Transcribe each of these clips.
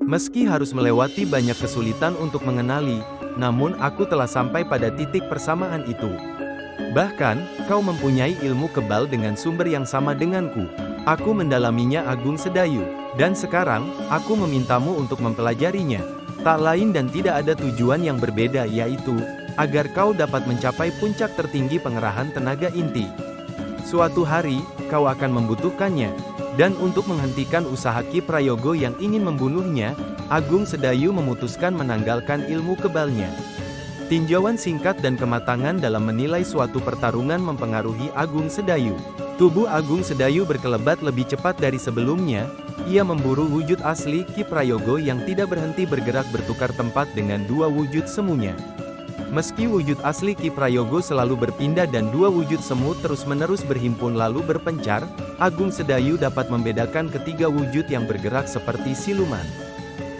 Meski harus melewati banyak kesulitan untuk mengenali, namun aku telah sampai pada titik persamaan itu. Bahkan, kau mempunyai ilmu kebal dengan sumber yang sama denganku. Aku mendalaminya Agung Sedayu, dan sekarang, aku memintamu untuk mempelajarinya. Tak lain dan tidak ada tujuan yang berbeda yaitu, agar kau dapat mencapai puncak tertinggi pengerahan tenaga inti. Suatu hari, kau akan membutuhkannya. Dan untuk menghentikan usaha Ki Prayogo yang ingin membunuhnya, Agung Sedayu memutuskan menanggalkan ilmu kebalnya. Tinjauan singkat dan kematangan dalam menilai suatu pertarungan mempengaruhi Agung Sedayu. Tubuh Agung Sedayu berkelebat lebih cepat dari sebelumnya, ia memburu wujud asli Ki Prayogo yang tidak berhenti bergerak bertukar tempat dengan dua wujud semunya. Meski wujud asli Ki Prayogo selalu berpindah dan dua wujud semu terus-menerus berhimpun lalu berpencar, Agung Sedayu dapat membedakan ketiga wujud yang bergerak seperti siluman.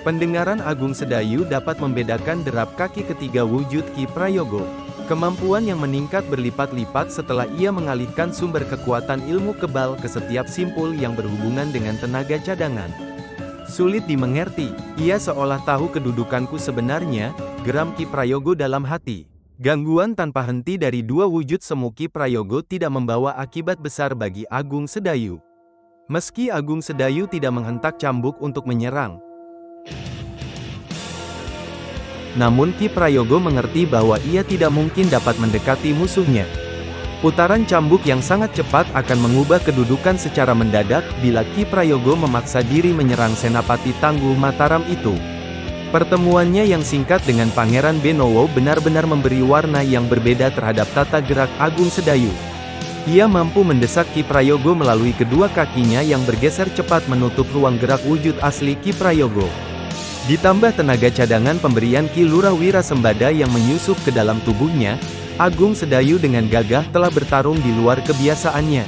Pendengaran Agung Sedayu dapat membedakan derap kaki ketiga wujud Ki Prayogo. Kemampuan yang meningkat berlipat-lipat setelah ia mengalihkan sumber kekuatan ilmu kebal ke setiap simpul yang berhubungan dengan tenaga cadangan. Sulit dimengerti, ia seolah tahu kedudukanku sebenarnya, geram Ki Prayogo dalam hati. Gangguan tanpa henti dari dua wujud semu Ki Prayogo tidak membawa akibat besar bagi Agung Sedayu. Meski Agung Sedayu tidak menghentak cambuk untuk menyerang, namun Ki Prayogo mengerti bahwa ia tidak mungkin dapat mendekati musuhnya. Putaran cambuk yang sangat cepat akan mengubah kedudukan secara mendadak bila Ki Prayogo memaksa diri menyerang Senapati Tangguh Mataram itu. Pertemuannya yang singkat dengan Pangeran Benowo benar-benar memberi warna yang berbeda terhadap tata gerak Agung Sedayu. Ia mampu mendesak Ki Prayogo melalui kedua kakinya yang bergeser cepat menutup ruang gerak wujud asli Ki Prayogo. Ditambah tenaga cadangan pemberian Ki Lurah Wirasembada yang menyusup ke dalam tubuhnya, Agung Sedayu dengan gagah telah bertarung di luar kebiasaannya.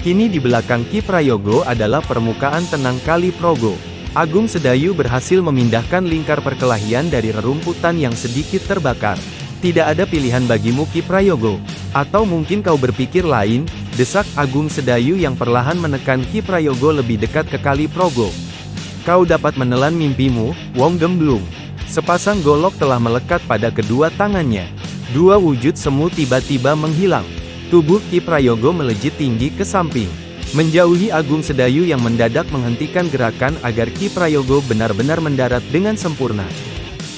Kini di belakang Ki Prayogo adalah permukaan tenang Kali Progo. Agung Sedayu berhasil memindahkan lingkar perkelahian dari rerumputan yang sedikit terbakar. Tidak ada pilihan bagimu Ki Prayogo. Atau mungkin kau berpikir lain, desak Agung Sedayu yang perlahan menekan Ki Prayogo lebih dekat ke Kali Progo. Kau dapat menelan mimpimu, Wong Gemblung. Sepasang golok telah melekat pada kedua tangannya. Dua wujud semu tiba-tiba menghilang. Tubuh Ki Prayogo melejit tinggi ke samping, menjauhi Agung Sedayu yang mendadak menghentikan gerakan agar Ki Prayogo benar-benar mendarat dengan sempurna.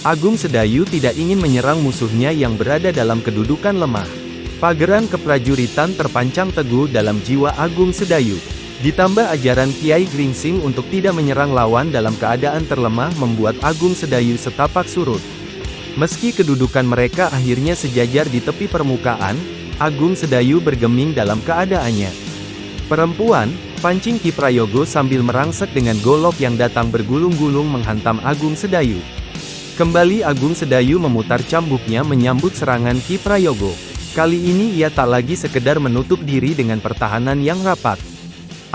Agung Sedayu tidak ingin menyerang musuhnya yang berada dalam kedudukan lemah. Pageran keprajuritan terpancang teguh dalam jiwa Agung Sedayu. Ditambah ajaran Kiai Gringsing untuk tidak menyerang lawan dalam keadaan terlemah membuat Agung Sedayu setapak surut. Meski kedudukan mereka akhirnya sejajar di tepi permukaan, Agung Sedayu bergeming dalam keadaannya. Perempuan, pancing Ki Prayogo sambil merangsek dengan golok yang datang bergulung-gulung menghantam Agung Sedayu. Kembali Agung Sedayu memutar cambuknya menyambut serangan Ki Prayogo. Kali ini ia tak lagi sekedar menutup diri dengan pertahanan yang rapat.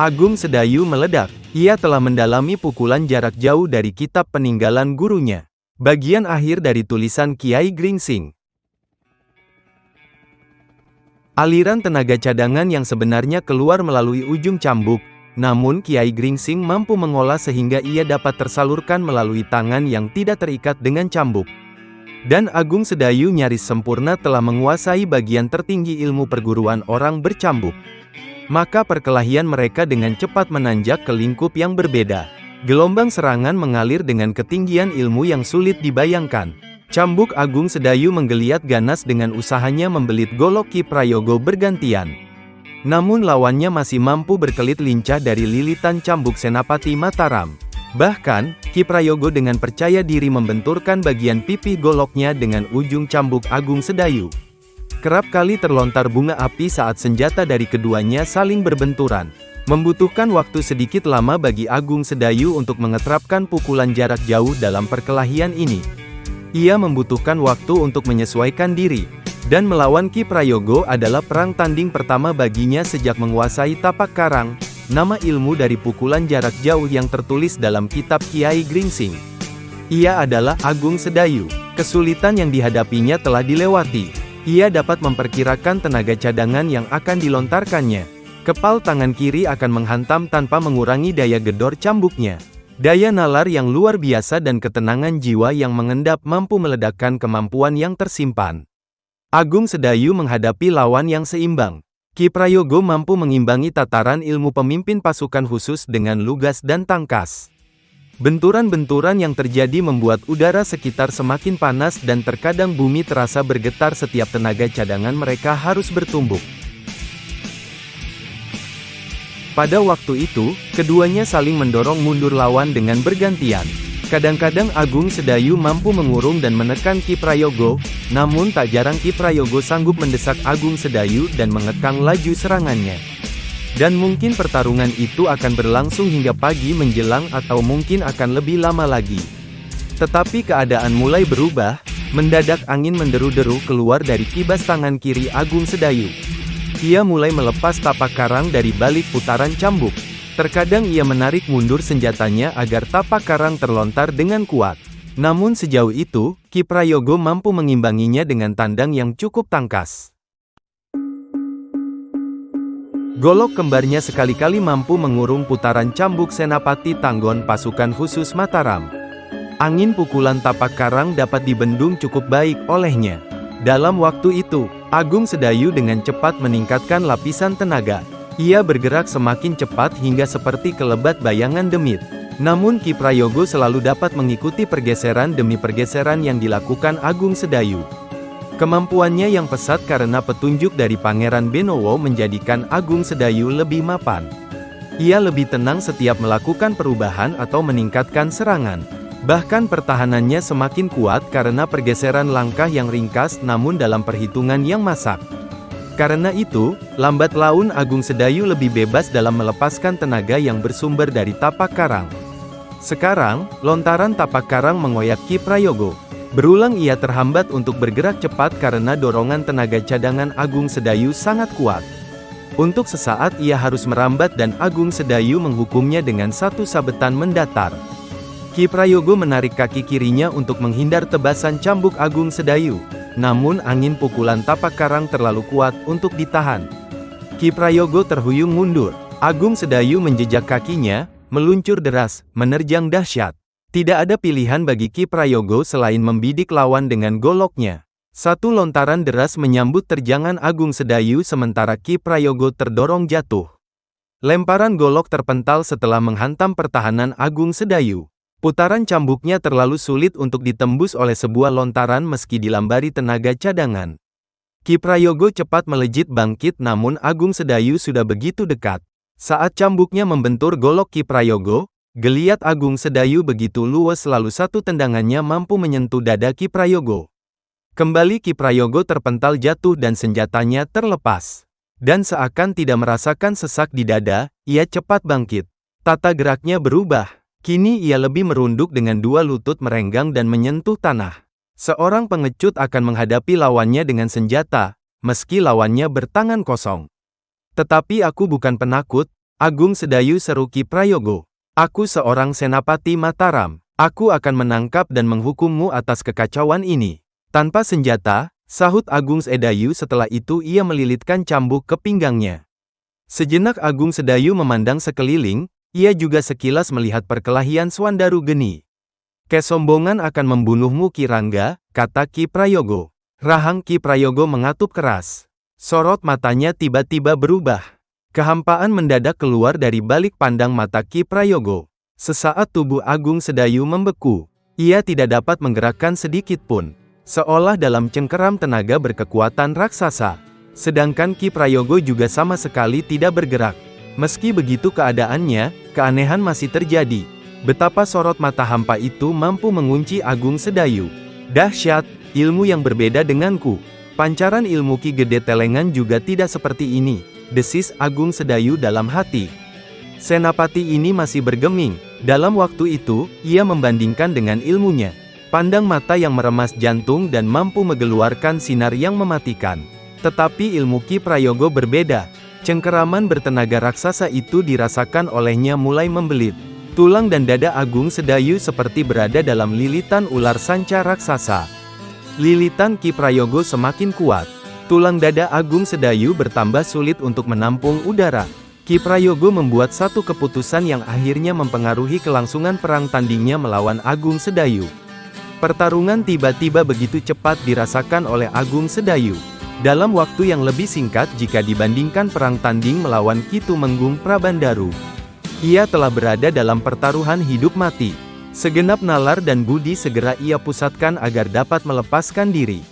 Agung Sedayu meledak. Ia telah mendalami pukulan jarak jauh dari kitab peninggalan gurunya. Bagian akhir dari tulisan Kiai Gringsing. Aliran tenaga cadangan yang sebenarnya keluar melalui ujung cambuk, namun Kiai Gringsing mampu mengolah sehingga ia dapat tersalurkan melalui tangan yang tidak terikat dengan cambuk. Dan Agung Sedayu nyaris sempurna telah menguasai bagian tertinggi ilmu perguruan orang bercambuk. Maka perkelahian mereka dengan cepat menanjak ke lingkup yang berbeda. Gelombang serangan mengalir dengan ketinggian ilmu yang sulit dibayangkan. Cambuk Agung Sedayu menggeliat ganas dengan usahanya membelit golok Ki Prayogo bergantian. Namun lawannya masih mampu berkelit lincah dari lilitan cambuk Senapati Mataram. Bahkan, Ki Prayogo dengan percaya diri membenturkan bagian pipih goloknya dengan ujung cambuk Agung Sedayu. Kerap kali terlontar bunga api saat senjata dari keduanya saling berbenturan. Membutuhkan waktu sedikit lama bagi Agung Sedayu untuk mengeterapkan pukulan jarak jauh dalam perkelahian ini. Ia membutuhkan waktu untuk menyesuaikan diri. Dan melawan Ki Prayogo adalah perang tanding pertama baginya sejak menguasai tapak karang, nama ilmu dari pukulan jarak jauh yang tertulis dalam kitab Kiai Gringsing. Ia adalah Agung Sedayu. Kesulitan yang dihadapinya telah dilewati. Ia dapat memperkirakan tenaga cadangan yang akan dilontarkannya. Kepal tangan kiri akan menghantam tanpa mengurangi daya gedor cambuknya. Daya nalar yang luar biasa dan ketenangan jiwa yang mengendap mampu meledakkan kemampuan yang tersimpan. Agung Sedayu menghadapi lawan yang seimbang. Ki Prayogo mampu mengimbangi tataran ilmu pemimpin pasukan khusus dengan lugas dan tangkas. Benturan-benturan yang terjadi membuat udara sekitar semakin panas dan terkadang bumi terasa bergetar setiap tenaga cadangan mereka harus bertumbuk. Pada waktu itu, keduanya saling mendorong mundur lawan dengan bergantian. Kadang-kadang Agung Sedayu mampu mengurung dan menekan Ki Prayogo, namun tak jarang Ki Prayogo sanggup mendesak Agung Sedayu dan mengekang laju serangannya. Dan mungkin pertarungan itu akan berlangsung hingga pagi menjelang atau mungkin akan lebih lama lagi. Tetapi keadaan mulai berubah, mendadak angin menderu-deru keluar dari kibas tangan kiri Agung Sedayu. Ia mulai melepas tapak karang dari balik putaran cambuk. Terkadang ia menarik mundur senjatanya agar tapak karang terlontar dengan kuat. Namun sejauh itu, Ki Prayogo mampu mengimbanginya dengan tandang yang cukup tangkas. Golok kembarnya sekali-kali mampu mengurung putaran cambuk Senapati Tanggon pasukan khusus Mataram. Angin pukulan tapak karang dapat dibendung cukup baik olehnya. Dalam waktu itu, Agung Sedayu dengan cepat meningkatkan lapisan tenaga. Ia bergerak semakin cepat hingga seperti kelebat bayangan demit. Namun Ki Prayogo selalu dapat mengikuti pergeseran demi pergeseran yang dilakukan Agung Sedayu. Kemampuannya yang pesat karena petunjuk dari Pangeran Benowo menjadikan Agung Sedayu lebih mapan. Ia lebih tenang setiap melakukan perubahan atau meningkatkan serangan. Bahkan pertahanannya semakin kuat karena pergeseran langkah yang ringkas namun dalam perhitungan yang masak. Karena itu, lambat laun Agung Sedayu lebih bebas dalam melepaskan tenaga yang bersumber dari tapak karang. Sekarang, lontaran tapak karang mengoyak Ki Prayogo. Berulang ia terhambat untuk bergerak cepat karena dorongan tenaga cadangan Agung Sedayu sangat kuat. Untuk sesaat ia harus merambat dan Agung Sedayu menghukumnya dengan satu sabetan mendatar. Ki Prayogo menarik kaki kirinya untuk menghindar tebasan cambuk Agung Sedayu. Namun angin pukulan tapak karang terlalu kuat untuk ditahan. Ki Prayogo terhuyung mundur. Agung Sedayu menjejak kakinya, meluncur deras, menerjang dahsyat. Tidak ada pilihan bagi Ki Prayogo selain membidik lawan dengan goloknya. Satu lontaran deras menyambut terjangan Agung Sedayu sementara Ki Prayogo terdorong jatuh. Lemparan golok terpental setelah menghantam pertahanan Agung Sedayu. Putaran cambuknya terlalu sulit untuk ditembus oleh sebuah lontaran meski dilambari tenaga cadangan. Ki Prayogo cepat melejit bangkit namun Agung Sedayu sudah begitu dekat. Saat cambuknya membentur golok Ki Prayogo, geliat Agung Sedayu begitu luas lalu satu tendangannya mampu menyentuh dada Ki Prayogo. Kembali Ki Prayogo terpental jatuh dan senjatanya terlepas. Dan seakan tidak merasakan sesak di dada, ia cepat bangkit. Tata geraknya berubah. Kini ia lebih merunduk dengan dua lutut merenggang dan menyentuh tanah. Seorang pengecut akan menghadapi lawannya dengan senjata, meski lawannya bertangan kosong. Tetapi aku bukan penakut, Agung Sedayu seru Ki Prayogo. Aku seorang Senapati Mataram. Aku akan menangkap dan menghukummu atas kekacauan ini. Tanpa senjata, sahut Agung Sedayu setelah itu ia melilitkan cambuk ke pinggangnya. Sejenak Agung Sedayu memandang sekeliling. Ia juga sekilas melihat perkelahian Swandaru Geni. Kesombongan akan membunuhmu Ki Rangga, kata Ki Prayogo. Rahang Ki Prayogo mengatup keras. Sorot matanya tiba-tiba berubah. Kehampaan mendadak keluar dari balik pandang mata Ki Prayogo. Sesaat tubuh Agung Sedayu membeku. Ia tidak dapat menggerakkan sedikit pun. Seolah dalam cengkeram tenaga berkekuatan raksasa. Sedangkan Ki Prayogo juga sama sekali tidak bergerak. Meski begitu keadaannya, keanehan masih terjadi. Betapa sorot mata hampa itu mampu mengunci Agung Sedayu. Dahsyat, ilmu yang berbeda denganku. Pancaran ilmu Ki Gede Telengan juga tidak seperti ini, desis Agung Sedayu dalam hati. Senapati ini masih bergeming. Dalam waktu itu, ia membandingkan dengan ilmunya. Pandang mata yang meremas jantung dan mampu mengeluarkan sinar yang mematikan. Tetapi ilmu Ki Prayogo berbeda. Cengkeraman bertenaga raksasa itu dirasakan olehnya mulai membelit. Tulang dan dada Agung Sedayu seperti berada dalam lilitan ular sanca raksasa. Lilitan Ki Prayogo semakin kuat. Tulang dada Agung Sedayu bertambah sulit untuk menampung udara. Ki Prayogo membuat satu keputusan yang akhirnya mempengaruhi kelangsungan perang tandingnya melawan Agung Sedayu. Pertarungan tiba-tiba begitu cepat dirasakan oleh Agung Sedayu. Dalam waktu yang lebih singkat jika dibandingkan perang tanding melawan Ki Tumenggung Prabandaru. Ia telah berada dalam pertaruhan hidup mati. Segenap nalar dan budi segera ia pusatkan agar dapat melepaskan diri.